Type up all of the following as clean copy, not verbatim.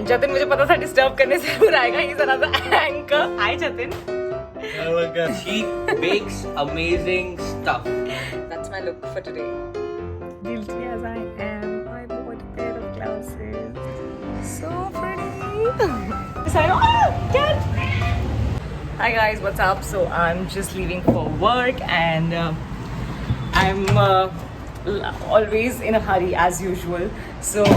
जतिन मुझे पता था डिस्टर्ब करने से बुलाएगा. He's another anchor. Hi Jatin. Hello guys. She bakes amazing stuff. That's my look for today. Guilty as I am, I bought a pair of glasses. So pretty. Cat. Hi guys, what's up? So I'm just leaving for work and I'm always in a hurry as usual. So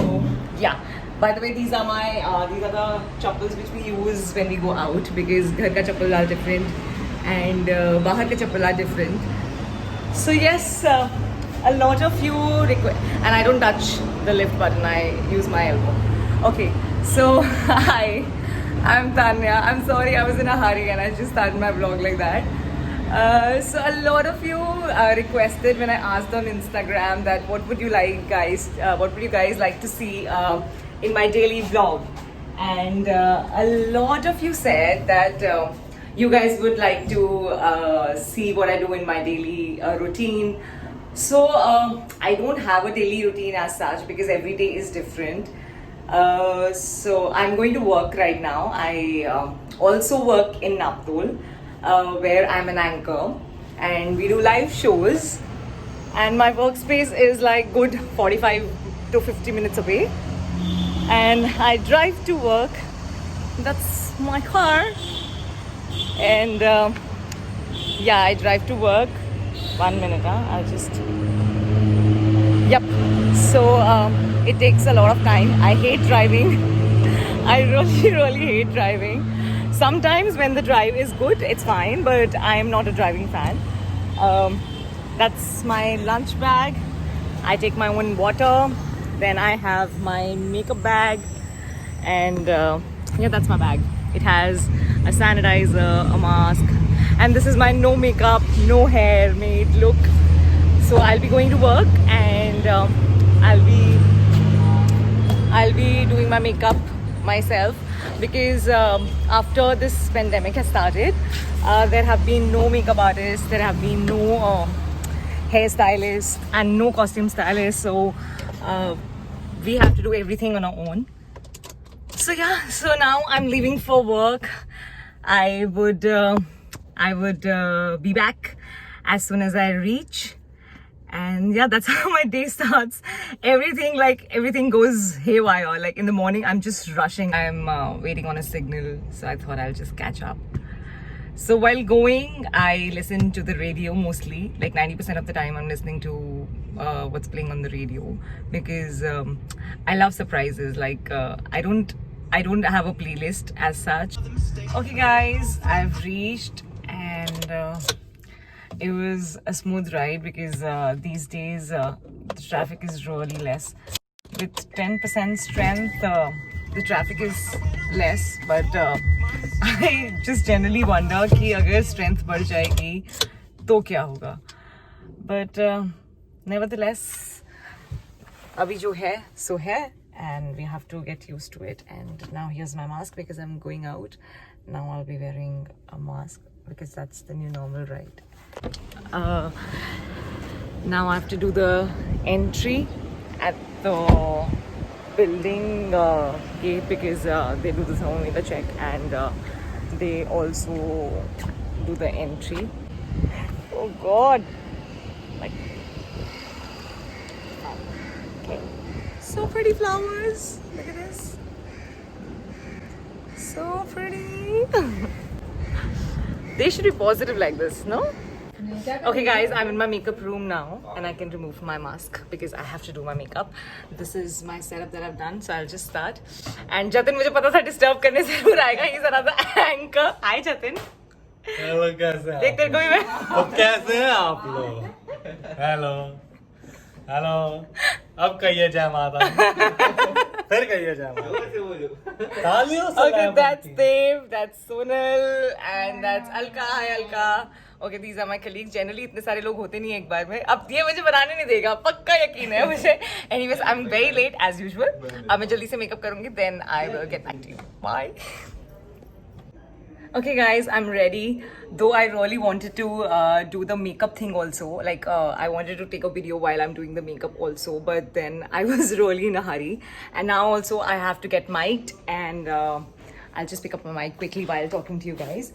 yeah. By the way, these are the chappals which we use when we go out because घर का chappal are different and बाहर के chappal are different. So yes, a lot of you request, and I don't touch the lift button. I use my elbow. Okay, so hi, I'm Tanya. I'm sorry I was in a hurry and I just started my vlog like that. So a lot of you requested when I asked on Instagram that what would you like guys, what would you guys like to see in my daily vlog, and a lot of you said that you guys would like to see what I do in my daily routine. So I don't have a daily routine as such because every day is different. So I'm going to work right now. I also work in Naptol where I'm an anchor and we do live shows, and my workspace is like good 45 to 50 minutes away. And I drive to work. That's my car. And yeah, I drive to work. 1 minute, I'll just. Yep. So it takes a lot of time. I hate driving. I really hate driving. Sometimes when the drive is good, it's fine, but I am not a driving fan. That's my lunch bag. I take my own water. Then I have my makeup bag, and yeah, that's my bag. It has a sanitizer, a mask, and this is my no makeup, no hair made look. So I'll be going to work, and I'll be doing my makeup myself because after this pandemic has started, there have been no makeup artists, there have been no hairstylists, and no costume stylists. So we have to do everything on our own. So yeah, so now I'm leaving for work. I would be back as soon as I reach, and yeah, that's how my day starts. Everything goes haywire. Like in the morning, I'm just rushing. I'm waiting on a signal, so I thought I'll just catch up. So while going, I listen to the radio mostly. Like 90% of the time, I'm listening to what's playing on the radio because I love surprises. Like I don't have a playlist as such. Okay, guys, I've reached, and it was a smooth ride because these days the traffic is really less. With 10% strength, the traffic is less, but I just generally wonder कि अगर strength बढ़ जाएगी तो क्या होगा. But nevertheless, अभी जो है सो है, and we have to get used to it. And now here's my mask because I'm going out. Now I'll be wearing a mask because that's the new normal, right? Now I have to do the entry at the building gate because they do the thermometer check, and they also do the entry. Oh God! Like, okay, so pretty flowers. Look at this, so pretty. They should be positive like this, no? Okay guys, I'm in my makeup room now and I can remove my mask because I have to do my makeup. This is my setup that I've done, so I'll just start. And Jatin मुझे पता था disturb करने से बुलाएगा. He's another anchor. Hi Jatin. Hello कैसे हैं? देख तेरे को भी मैं. अब कैसे हैं आप लोग? Hello. Hello. अब कहिए जय माता. फिर कहिए जय माता. तालियों से. Okay, that's Dev, that's Sonal, and that's Alka. Hi Alka. Okay, these are my colleagues. Generally इतने सारे लोग होते नहीं एक बार में. अब ये मुझे बनाने नहीं देगा, पक्का यकीन है मुझे. Anyways, I'm very late as usual. अब मैं जल्दी से मेकअप करूँगी, then I will get back to you. Bye. Okay, guys, I'm ready. Though I really wanted to do the makeup thing also. Like, I wanted to take a video while I'm doing the makeup also. But then I was really in a hurry. And now also I have to get mic'd. And I'll just pick up my mic quickly while talking to you guys.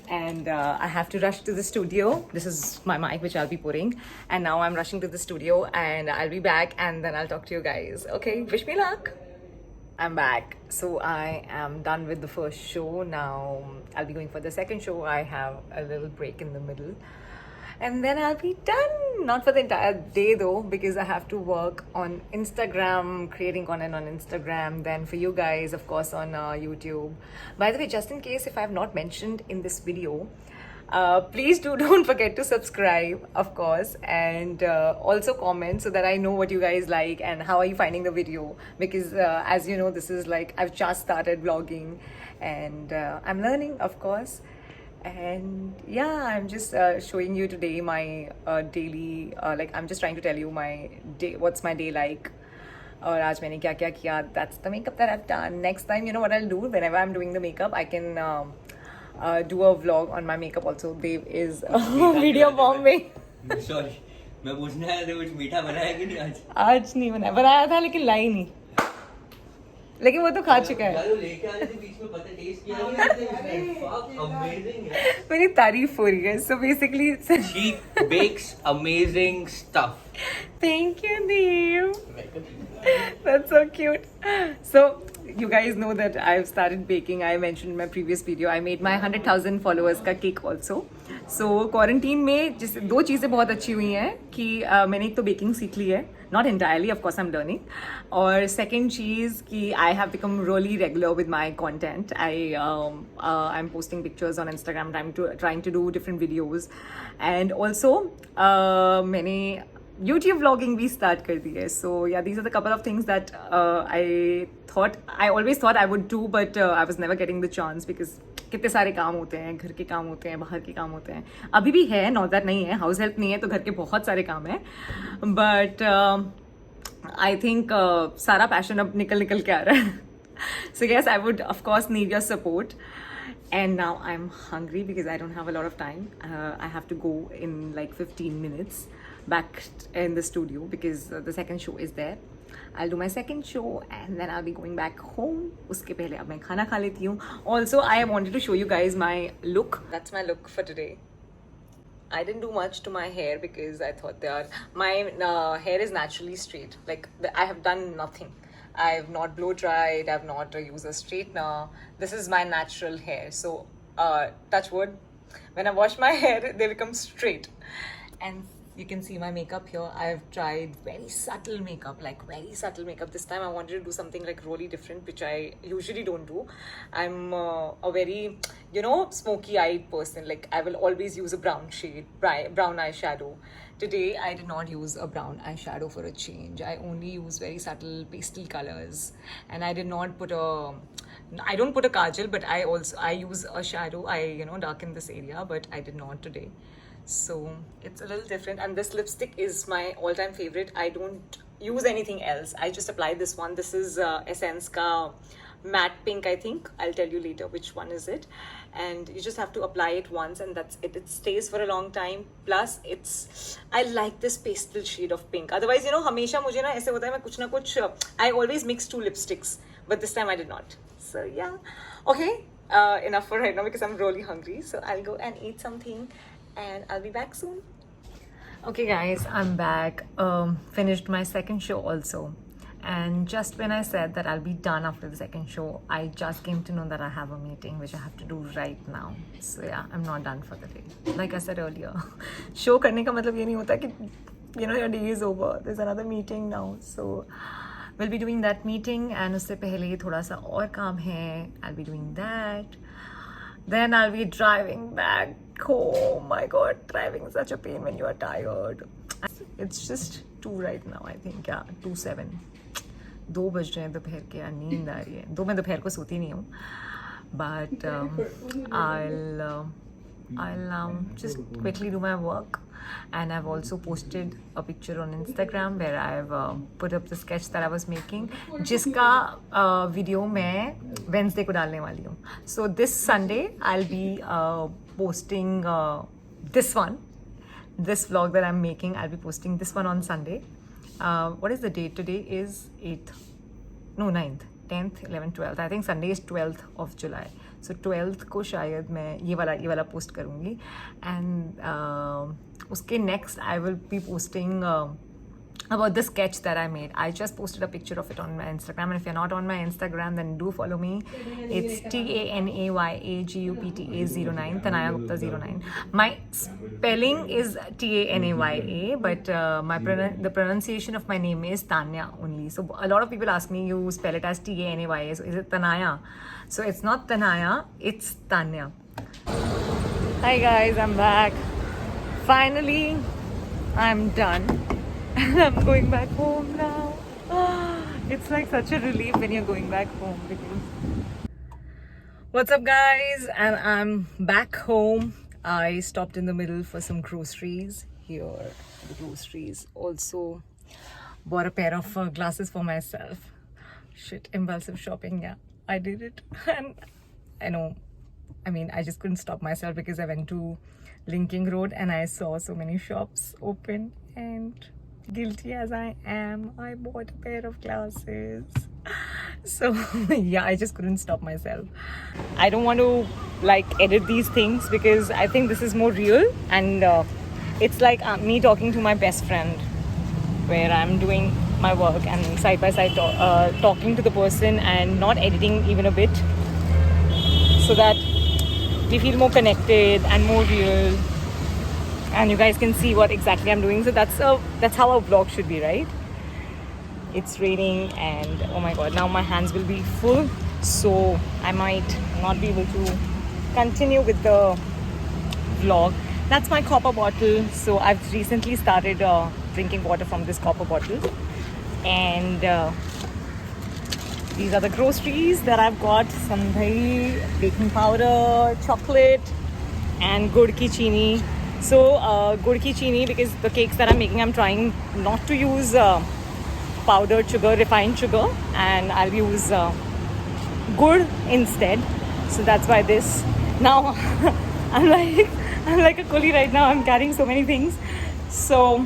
And I have to rush to the studio. This is my mic which I'll be putting. And now I'm rushing to the studio. And I'll be back. And then I'll talk to you guys. Okay, wish me luck. I'm back. So I am done with the first show. Now I'll be going for the second show. I have a little break in the middle. And then I'll be done. Not for the entire day though, because I have to work on Instagram, creating content on Instagram. Then for you guys, of course, on YouTube. By the way, just in case if I have not mentioned in this video, please don't forget to subscribe, of course, and also comment so that I know what you guys like and how are you finding the video, because as you know, this is like I've just started vlogging and I'm learning, of course. And yeah, I'm just showing you today my daily like I'm just trying to tell you my day, what's my day like. और आज मैंने क्या क्या किया. That's the makeup that I've done. Next time, you know what I'll do? Whenever I'm doing the makeup, I can do a vlog on my makeup also. Dave is video bombing. Sorry, मैं पूछने आया था कुछ मीठा बनाया कि नहीं आज? आज नहीं बनाया था लेकिन लाई नहीं. लेकिन वो तो खा चुका है. यार वो लेके आ रहे थे बीच में पता टेस्ट किया नहीं. Fuck, amazing है. मेरी तारीफ हो रही है. So basically, She bakes amazing stuff. thank you, Dave. That's so cute. So you guys know that I've started baking. I mentioned in my previous video I made my 100,000 followers का cake also. So quarantine में जिस दो चीज़ें बहुत अच्छी हुई हैं कि मैंने एक तो baking सीख ली है. Not entirely, of course, I'm learning. और second चीज़ कि I have become really regular with my content. I'm posting pictures on Instagram, trying to do different videos, and also मैंने YouTube vlogging भी start कर दी है. So yeah, these are the couple of things that I always thought I would do, but I was never getting the chance because कितने सारे काम होते हैं, घर के काम होते हैं, बाहर के काम होते हैं. अभी भी है, not that नहीं है, हाउस हेल्प नहीं है तो घर के बहुत सारे काम हैं. But I think सारा पैशन अब निकल के आ रहा है. So yes, I would of course need your support. And now I'm hungry because I don't have a lot of time. I have to go in like 15 minutes back in the studio because the second show is there. I'll do my second show and then I'll be going back home. उसके पहले अब मैं खाना खा लेती हूँ. Also, I wanted to show you guys my look. That's my look for today. I didn't do much to my hair because I thought my hair is naturally straight. Like I have done nothing. I've not blow dried. I've not used a straightener. This is my natural hair. So touch wood. When I wash my hair, they become straight. And you can see my makeup here. I've tried very subtle makeup, like very subtle makeup. This time I wanted to do something like really different, which I usually don't do. I'm a very, smoky-eyed person. Like I will always use a brown shade, brown eyeshadow. Today I did not use a brown eyeshadow for a change. I only use very subtle pastel colors, and I did not put I don't put a kajal, but I use a shadow. I darken this area, but I did not today. So it's a little different, and this lipstick is my all-time favorite. I don't use anything else. I just apply this one. This is Essence ka matte pink, I think. I'll tell you later which one is it. And you just have to apply it once and that's it. It stays for a long time. Plus I like this pastel shade of pink. Otherwise, हमेशा मुझे ना ऐसे होता है मैं कुछ ना कुछ I always mix two lipsticks, but this time I did not. So yeah, okay, enough for right now because I'm really hungry. So I'll go and eat something and I'll be back soon. Okay guys, I'm back. Finished my second show also. And just when I said that I'll be done after the second show, I just came to know that I have a meeting which I have to do right now. So yeah, I'm not done for the day. Like I said earlier, show करने का मतलब ये नहीं होता कि your day is over. There's another meeting now. So we'll be doing that meeting and उससे पहले थोड़ा सा और काम है. I'll be doing that. Then I'll be driving back home. My God, driving is such a pain when you are tired. It's just 2 right now, I think. Yeah, 2:07. 2 बज रहे हैं दोपहर के. नींद आ रही है. 2 मैं दोपहर को सोती नहीं हूँ. But I'll just quickly do my work. And I've also posted a picture on Instagram where I've put up the sketch that I was making, जिसका video मैं वेंसडे को डालने वाली हूँ. So this Sunday I'll be posting this vlog that I'm making. I'll be posting this one on Sunday. What is the date? Today is 9th, 10th, 11th, 12th. I think Sunday is 12th of July. So 12th को शायद मैं ये वाला post करूँगी. And उसके next I will be posting about the sketch that I made. I just posted a picture of it on my Instagram, and if you're not on my Instagram, then do follow me. It's TANAYAGUPTA09, Tanaya Gupta 09. My spelling is TANAYA, but the pronunciation of my name is Tanya only. So a lot of people ask me, you spell it as TANAYA, so is it Tanaya? So it's not Tanaya, it's Tanya. Hi guys, I'm back. Finally, I'm done. And I'm going back home now. It's like such a relief when you're going back home. What's up guys? And I'm back home. I stopped in the middle for some groceries. Here are the groceries. Also bought a pair of glasses for myself. Shit, impulsive shopping, yeah. I did it. And I know, I mean, I just couldn't stop myself because I went to Linking Road and I saw so many shops open, and guilty as I am, I bought a pair of glasses. So yeah, I just couldn't stop myself. I don't want to like edit these things because I think this is more real, and it's like me talking to my best friend, where I'm doing my work and side by side talking to the person and not editing even a bit, so that we feel more connected and more real, and you guys can see what exactly I'm doing. So that's how a vlog should be, right? It's raining and oh my god, now my hands will be full, so I might not be able to continue with the vlog. That's my copper bottle. So I've recently started drinking water from this copper bottle, and these are the groceries that I've got. Sandhahi, baking powder, chocolate, and gud ki chini. So gud ki chini, because the cakes that I'm making, I'm trying not to use powdered sugar, refined sugar, and I'll use gud instead. So that's why this. Now I'm like a coolie right now. I'm carrying so many things. So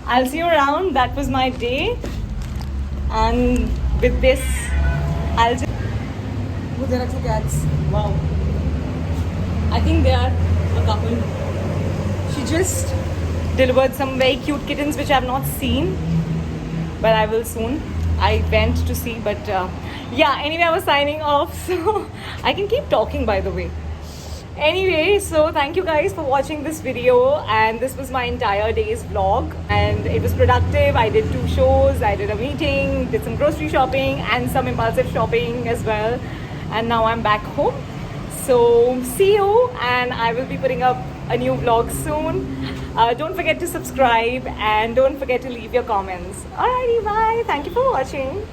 I'll see you around. That was my day, and with this, I'll just. Oh, there are two cats. Wow. I think they are a couple. She just delivered some very cute kittens which I have not seen, but I will soon. I went to see, but yeah, anyway, I was signing off, so I can keep talking, by the way. Anyway, so thank you guys for watching this video, and this was my entire day's vlog, and it was productive. I did 2 shows, I did a meeting, did some grocery shopping and some impulsive shopping as well, and now I'm back home. So see you, and I will be putting up a new vlog soon. Don't forget to subscribe and don't forget to leave your comments. Alrighty, bye. Thank you for watching.